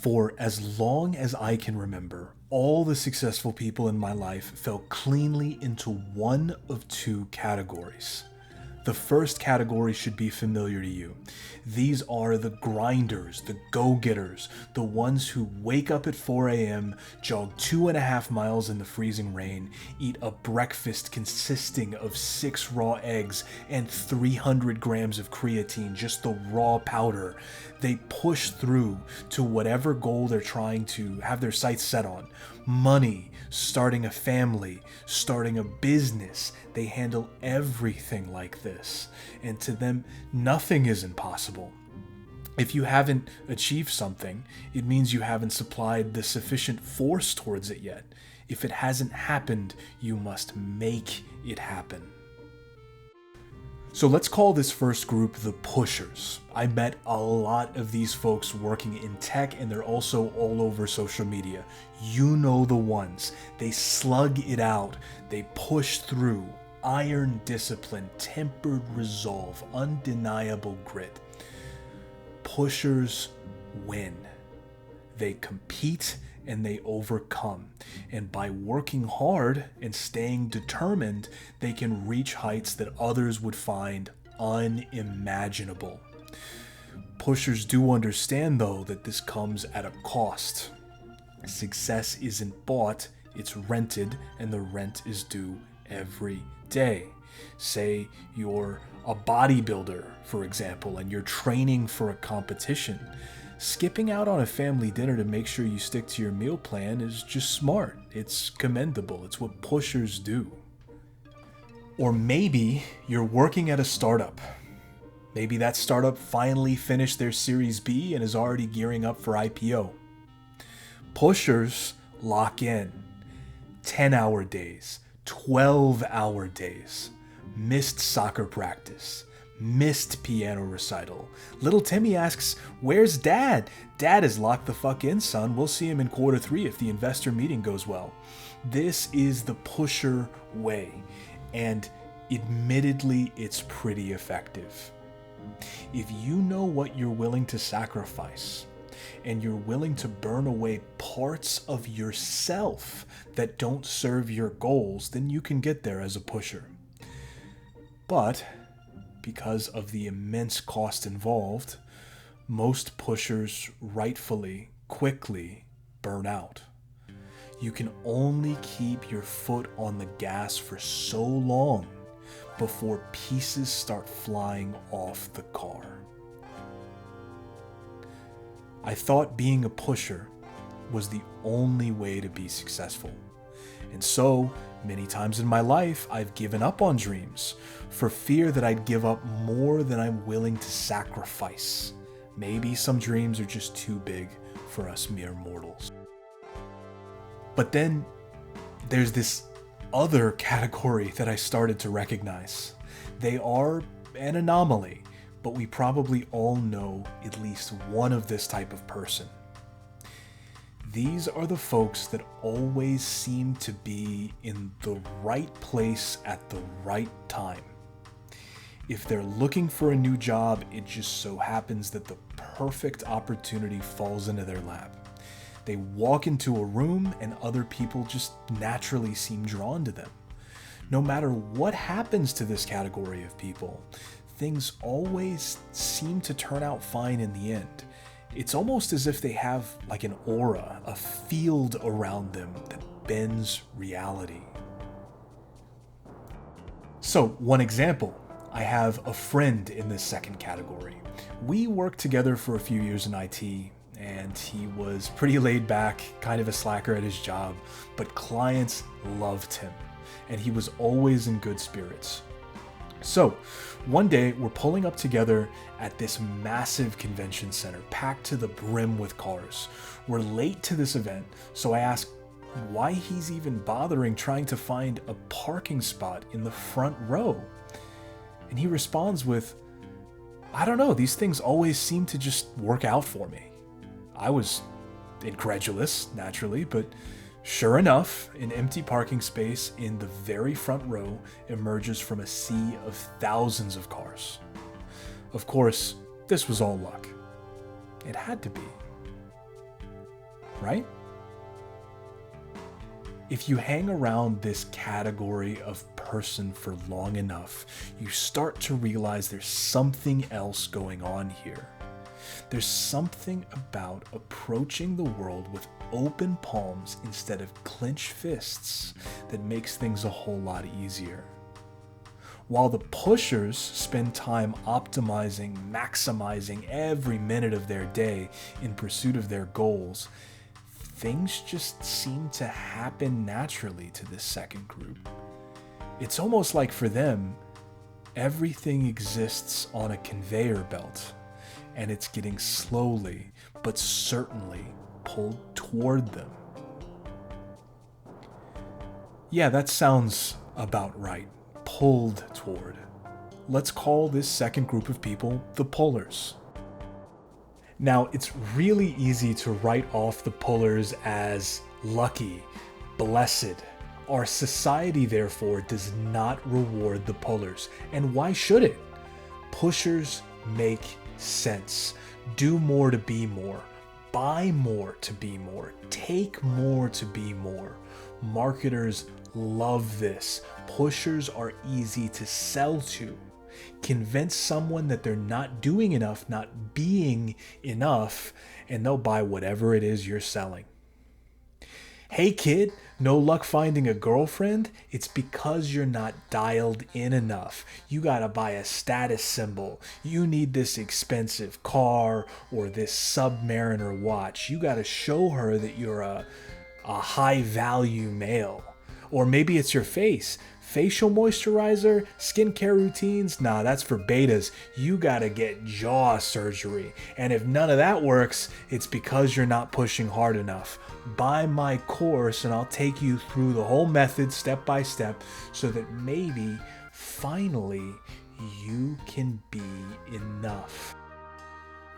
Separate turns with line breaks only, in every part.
For as long as I can remember, all the successful people in my life fell cleanly into one of two categories. The first category should be familiar to you. These are the grinders, the go-getters, the ones who wake up at 4 a.m., jog 2.5 miles in the freezing rain, eat a breakfast consisting of 6 raw eggs and 300 grams of creatine, just the raw powder. They push through to whatever goal they're trying to have their sights set on. Money, starting a family, starting a business. They handle everything like this. And to them, nothing is impossible. If you haven't achieved something, it means you haven't supplied the sufficient force towards it yet. If it hasn't happened, you must make it happen. So let's call this first group the pushers. I met a lot of these folks working in tech, and they're also all over social media. You know the ones. They slug it out. They push through. Iron discipline, tempered resolve, undeniable grit. Pushers win. They compete and they overcome. And by working hard and staying determined, they can reach heights that others would find unimaginable. Pushers do understand, though, that this comes at a cost. Success isn't bought, it's rented, and the rent is due every day. Say you're a bodybuilder, for example, and you're training for a competition. Skipping out on a family dinner to make sure you stick to your meal plan is just smart. It's commendable. It's what pushers do. Or maybe you're working at a startup. Maybe that startup finally finished their Series B and is already gearing up for IPO. Pushers lock in. 10-hour days, 12-hour days, missed soccer practice, missed piano recital. Little Timmy asks, "Where's Dad?" "Dad is locked the fuck in, son. We'll see him in Q3 if the investor meeting goes well." This is the pusher way, and admittedly, it's pretty effective. If you know what you're willing to sacrifice, and you're willing to burn away parts of yourself that don't serve your goals, then you can get there as a pusher. But because of the immense cost involved, most pushers rightfully, quickly burn out. You can only keep your foot on the gas for so long before pieces start flying off the car. I thought being a pusher was the only way to be successful. And so, many times in my life, I've given up on dreams for fear that I'd give up more than I'm willing to sacrifice. Maybe some dreams are just too big for us mere mortals. But then there's this other category that I started to recognize. They are an anomaly, but we probably all know at least one of this type of person. These are the folks that always seem to be in the right place at the right time. If they're looking for a new job, it just so happens that the perfect opportunity falls into their lap. They walk into a room and other people just naturally seem drawn to them. No matter what happens to this category of people, things always seem to turn out fine in the end. It's almost as if they have like an aura, a field around them that bends reality. So, one example, I have a friend in this second category. We worked together for a few years in IT, and he was pretty laid back, kind of a slacker at his job, but clients loved him, and he was always in good spirits. So, one day we're pulling up together at this massive convention center, packed to the brim with cars. We're late to this event, so I ask why he's even bothering trying to find a parking spot in the front row. And he responds with, "I don't know, these things always seem to just work out for me." I was incredulous, naturally, but sure enough, an empty parking space in the very front row emerges from a sea of thousands of cars. Of course, this was all luck. It had to be. right? If you hang around this category of person for long enough, you start to realize there's something else going on here. There's something about approaching the world with open palms instead of clenched fists that makes things a whole lot easier. While the pushers spend time optimizing, maximizing every minute of their day in pursuit of their goals, things just seem to happen naturally to this second group. It's almost like for them, everything exists on a conveyor belt, and it's getting slowly but certainly pulled toward them. Yeah, that sounds about right. Pulled toward. Let's call this second group of people the pullers. Now, it's really easy to write off the pullers as lucky, blessed. Our society, therefore, does not reward the pullers. And why should it? Pushers make sense. Do more to be more. Buy more to be more. Take more to be more. Marketers love this. Pushers are easy to sell to. Convince someone that they're not doing enough, not being enough, and they'll buy whatever it is you're selling. Hey kid, no luck finding a girlfriend? It's because you're not dialed in enough. You gotta buy a status symbol. You need this expensive car or this Submariner watch. You gotta show her that you're a high value male. Or maybe it's your face. Facial moisturizer, skincare routines, nah, that's for betas. You gotta get jaw surgery. And if none of that works, it's because you're not pushing hard enough. Buy my course and I'll take you through the whole method step by step so that maybe, finally, you can be enough.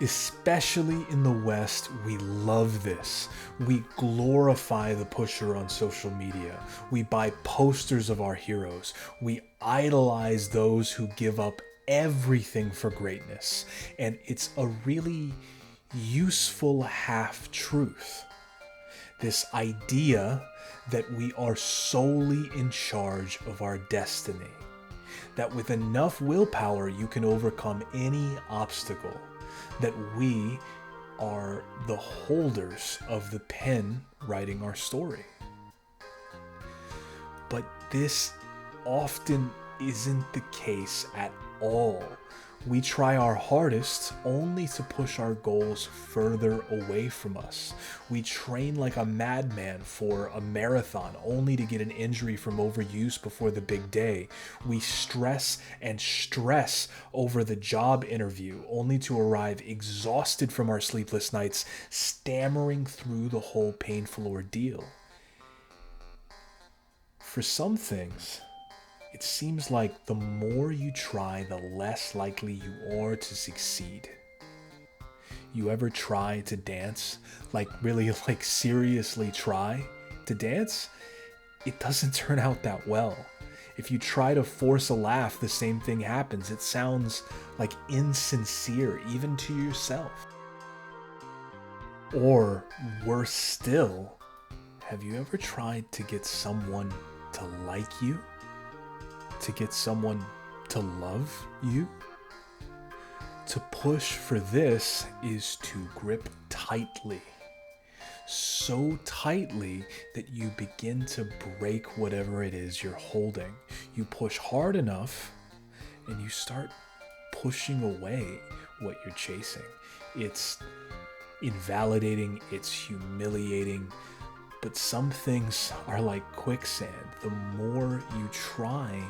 Especially in the West, we love this. We glorify the pusher on social media. We buy posters of our heroes. We idolize those who give up everything for greatness. And it's a really useful half-truth. This idea that we are solely in charge of our destiny. That with enough willpower, you can overcome any obstacle. That we are the holders of the pen writing our story. But this often isn't the case at all. We try our hardest only to push our goals further away from us. We train like a madman for a marathon only to get an injury from overuse before the big day. We stress and stress over the job interview only to arrive exhausted from our sleepless nights, stammering through the whole painful ordeal. For some things, it seems like the more you try, the less likely you are to succeed. You ever try to dance? Really seriously try to dance? It doesn't turn out that well. If you try to force a laugh, the same thing happens. It sounds insincere, even to yourself. Or worse still, have you ever tried to get someone to like you? To get someone to love you? To push for this is to grip tightly. So tightly that you begin to break whatever it is you're holding. You push hard enough and you start pushing away what you're chasing. It's invalidating, it's humiliating, but some things are like quicksand. The more you try,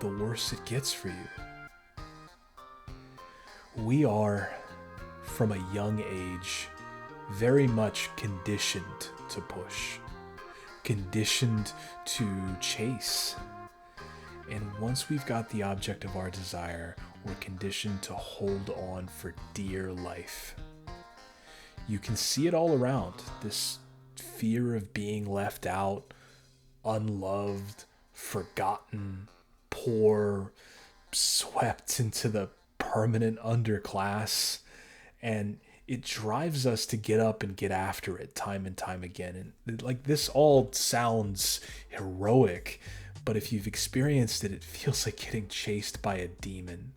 the worse it gets for you. We are, from a young age, very much conditioned to push, conditioned to chase. And once we've got the object of our desire, we're conditioned to hold on for dear life. You can see it all around, this fear of being left out, unloved, forgotten, poor, swept into the permanent underclass. And it drives us to get up and get after it time and time again. And like, this all sounds heroic, but if you've experienced it, it feels like getting chased by a demon.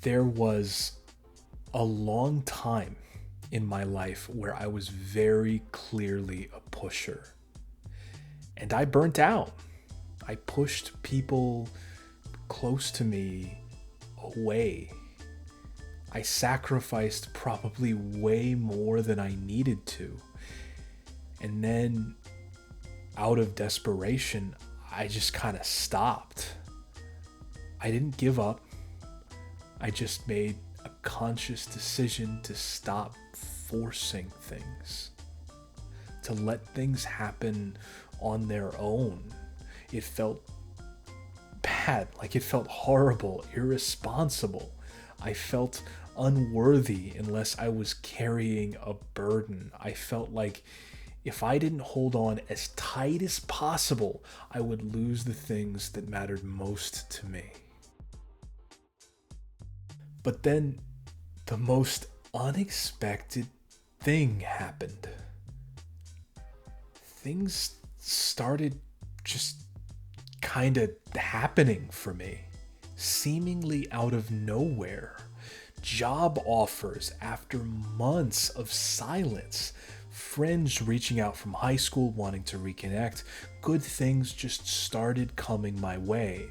There was a long time in my life where I was very clearly a pusher. And I burnt out. I pushed people close to me away. I sacrificed probably way more than I needed to. And then, out of desperation, I just kind of stopped. I didn't give up. I just made a conscious decision to stop forcing things, to let things happen on their own. It felt bad, like it felt horrible, irresponsible. I felt unworthy unless I was carrying a burden. I felt like if I didn't hold on as tight as possible, I would lose the things that mattered most to me. But then the most unexpected thing happened. Things started just kind of happening for me, seemingly out of nowhere. Job offers after months of silence, friends reaching out from high school wanting to reconnect. Good things just started coming my way.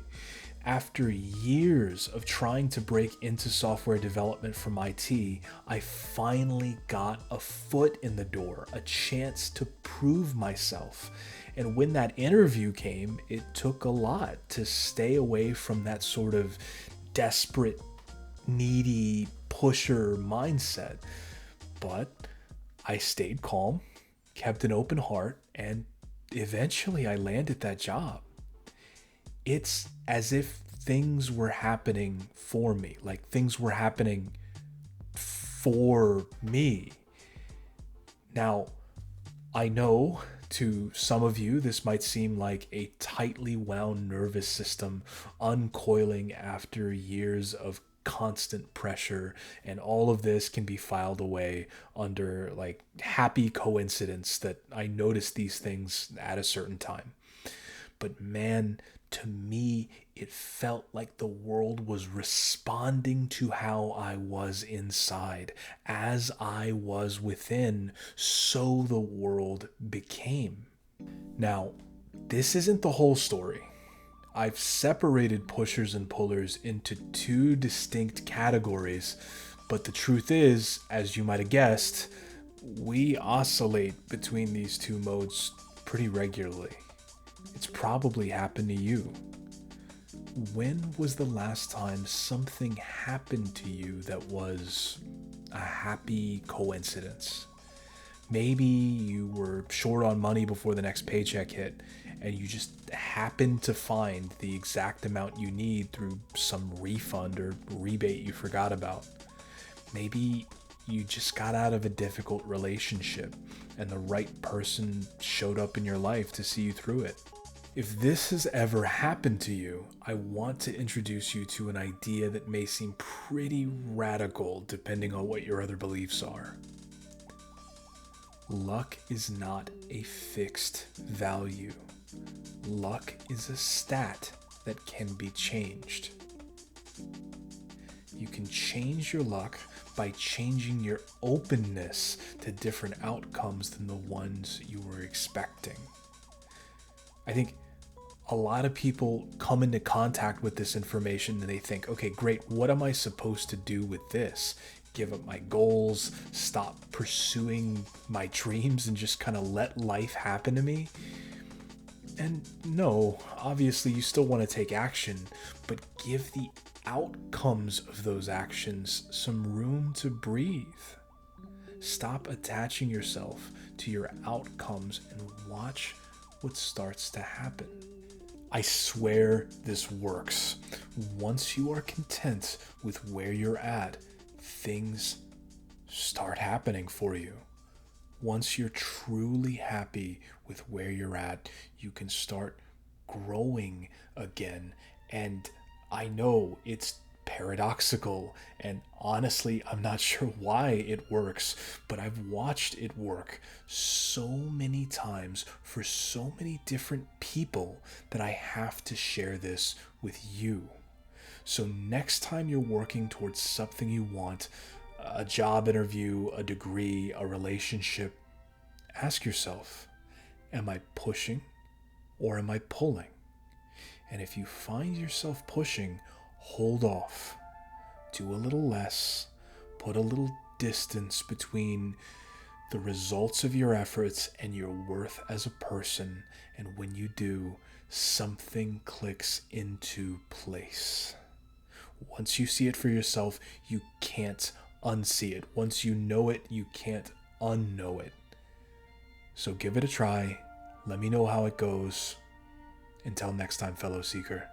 After years of trying to break into software development from IT, I finally got a foot in the door, a chance to prove myself. And when that interview came, it took a lot to stay away from that sort of desperate, needy pusher mindset. But I stayed calm, kept an open heart, and eventually I landed that job. It's as if things were happening for me, like things were happening for me. Now, I know to some of you this might seem like a tightly wound nervous system uncoiling after years of constant pressure, and all of this can be filed away under like happy coincidence that I noticed these things at a certain time. But man, to me, it felt like the world was responding to how I was inside. As I was within, so the world became. Now, this isn't the whole story. I've separated pushers and pullers into two distinct categories, but the truth is, as you might have guessed, we oscillate between these two modes pretty regularly. It's probably happened to you. When was the last time something happened to you that was a happy coincidence? Maybe you were short on money before the next paycheck hit, and you just happened to find the exact amount you need through some refund or rebate you forgot about. Maybe you just got out of a difficult relationship, and the right person showed up in your life to see you through it. If this has ever happened to you, I want to introduce you to an idea that may seem pretty radical depending on what your other beliefs are. Luck is not a fixed value. Luck is a stat that can be changed. You can change your luck by changing your openness to different outcomes than the ones you were expecting. I think a lot of people come into contact with this information and they think, okay, great, what am I supposed to do with this? Give up my goals, stop pursuing my dreams, and just kind of let life happen to me? And no, obviously you still want to take action, but give the outcomes of those actions some room to breathe. Stop attaching yourself to your outcomes and watch what starts to happen. I swear this works. Once you are content with where you're at, things start happening for you. Once you're truly happy with where you're at, you can start growing again. And I know it's paradoxical, and honestly, I'm not sure why it works, but I've watched it work so many times for so many different people that I have to share this with you. So, next time you're working towards something you want, a job interview, a degree, a relationship, ask yourself, am I pushing or am I pulling? And if you find yourself pushing, hold off. Do a little less. Put a little distance between the results of your efforts and your worth as a person. And when you do, something clicks into place. Once you see it for yourself, you can't unsee it. Once you know it, you can't unknow it. So give it a try. Let me know how it goes. Until next time, fellow seeker.